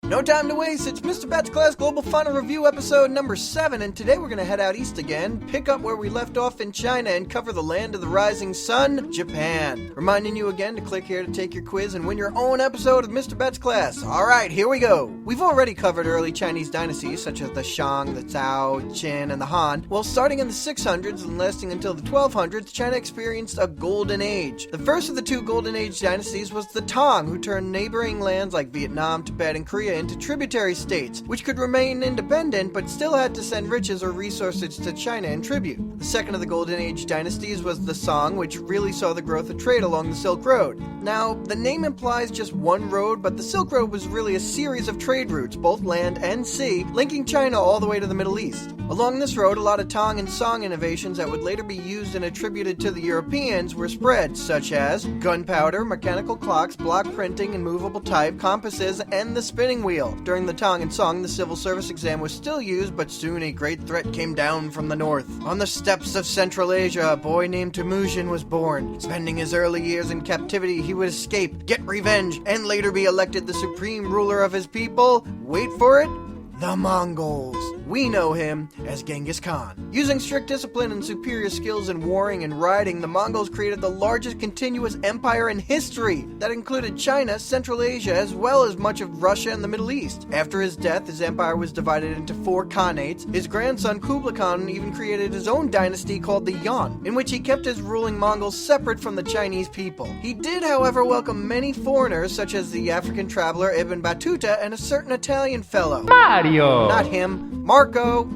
No time to waste, it's MrBettsClass Global Final Review episode number 7, and today we're going to head out east again, pick up where we left off in China, and cover the land of the rising sun, Japan. Reminding you again to click here to take your quiz and win your own episode of MrBettsClass. Alright, here we go. We've already covered early Chinese dynasties such as the Shang, the Cao, Qin, and the Han. Well, starting in the 600s and lasting until the 1200s, China experienced a golden age. The first of the two golden age dynasties was the Tang, who turned neighboring lands like Vietnam, Tibet, and Korea into tributary states, which could remain independent but still had to send riches or resources to China in tribute. The second of the Golden Age dynasties was the Song, which really saw the growth of trade along the Silk Road. Now, the name implies just one road, but the Silk Road was really a series of trade routes, both land and sea, linking China all the way to the Middle East. Along this road, a lot of Tang and Song innovations that would later be used and attributed to the Europeans were spread, such as gunpowder, mechanical clocks, block printing and movable type, compasses, and the spinning wheel. During the Tang and Song, the civil service exam was still used, but soon a great threat came down from the north. On the steppes of Central Asia, a boy named Temujin was born. Spending his early years in captivity, he would escape, get revenge, and later be elected the supreme ruler of his people. Wait for it, the Mongols. We know him as Genghis Khan. Using strict discipline and superior skills in warring and riding, the Mongols created the largest continuous empire in history that included China, Central Asia, as well as much of Russia and the Middle East. After his death, his empire was divided into 4 khanates. His grandson Kublai Khan even created his own dynasty called the Yuan, in which he kept his ruling Mongols separate from the Chinese people. He did, however, welcome many foreigners, such as the African traveler Ibn Battuta and a certain Italian fellow. Mario! Not him. Marco!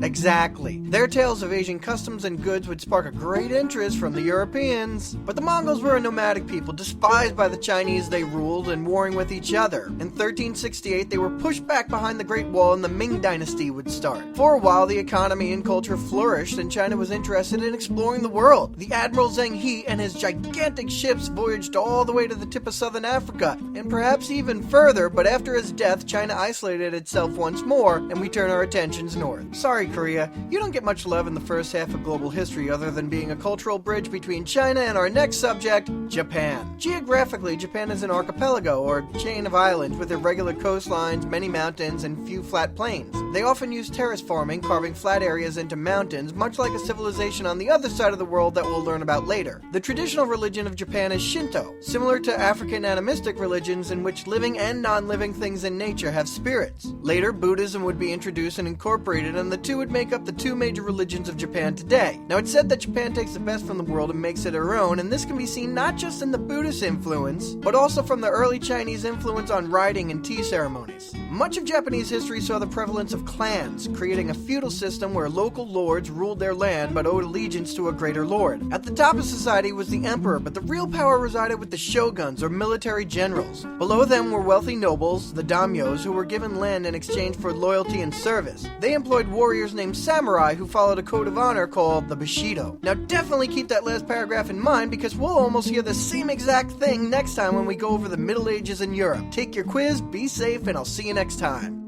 Exactly. Their tales of Asian customs and goods would spark a great interest from the Europeans. But the Mongols were a nomadic people, despised by the Chinese they ruled and warring with each other. In 1368, they were pushed back behind the Great Wall and the Ming Dynasty would start. For a while, the economy and culture flourished and China was interested in exploring the world. The Admiral Zheng He and his gigantic ships voyaged all the way to the tip of southern Africa, and perhaps even further, but after his death, China isolated itself once more, and we turn our attentions north. Sorry, Korea, you don't get much love in the first half of global history other than being a cultural bridge between China and our next subject, Japan. Geographically, Japan is an archipelago, or chain of islands, with irregular coastlines, many mountains, and few flat plains. They often use terrace farming, carving flat areas into mountains, much like a civilization on the other side of the world that we'll learn about later. The traditional religion of Japan is Shinto, similar to African animistic religions in which living and non-living things in nature have spirits. Later, Buddhism would be introduced and incorporated, and the two would make up the 2 major religions of Japan today. Now, it's said that Japan takes the best from the world and makes it her own, and this can be seen not just in the Buddhist influence, but also from the early Chinese influence on writing and tea ceremonies. Much of Japanese history saw the prevalence of clans, creating a feudal system where local lords ruled their land but owed allegiance to a greater lord. At the top of society was the emperor, but the real power resided with the shoguns, or military generals. Below them were wealthy nobles, the daimyos, who were given land in exchange for loyalty and service. They employed warriors named samurai who followed a code of honor called the Bushido. Now definitely keep that last paragraph in mind because we'll almost hear the same exact thing next time when we go over the Middle Ages in Europe. Take your quiz, be safe, and I'll see you next time.